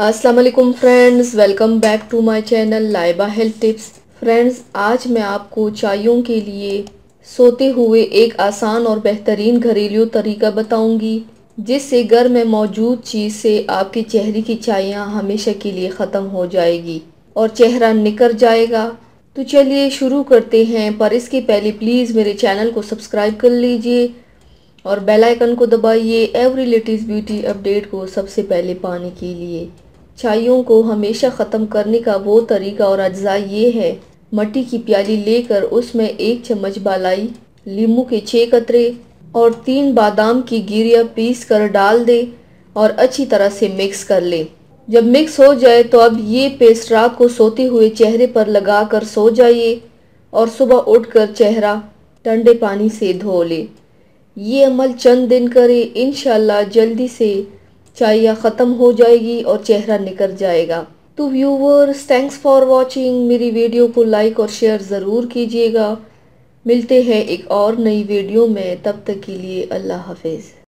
अस्सलाम वालेकुम friends, welcome back to my channel Laiba health tips. Friends, आज मैं आपको चायों के लिए सोते हुए एक आसान और बेहतरीन घरेलू तरीका बताऊंगी, जिससे घर में मौजूद चीज़ से आपके चेहरे की चाइयाँ हमेशा के लिए ख़त्म हो जाएगी और चेहरा निखर जाएगा। तो चलिए शुरू करते हैं, पर इसके पहले प्लीज़ मेरे चैनल को सब्सक्राइब कर लीजिए और बेल आइकन को दबाइए एवरी लेटेस्ट ब्यूटी अपडेट को सबसे पहले पाने के लिए। चाइयों को हमेशा ख़त्म करने का वो तरीका और अज्जा ये है, मिट्टी की प्याली लेकर उसमें 1 चम्मच बालाई, नींबू के 6 कतरे और 3 बादाम की गिरिया पीस कर डाल दे और अच्छी तरह से मिक्स कर ले। जब मिक्स हो जाए तो अब ये पेस्ट रात को सोते हुए चेहरे पर लगा कर सो जाइए और सुबह उठकर चेहरा ठंडे पानी से धो ले। ये अमल चंद दिन करें, इंशाल्लाह जल्दी से चाइयाँ ख़त्म हो जाएगी और चेहरा निखर जाएगा। तो व्यूवर्स, थैंक्स फॉर वॉचिंग। मेरी वीडियो को लाइक और शेयर ज़रूर कीजिएगा। मिलते हैं एक और नई वीडियो में, तब तक के लिए अल्लाह हाफिज़।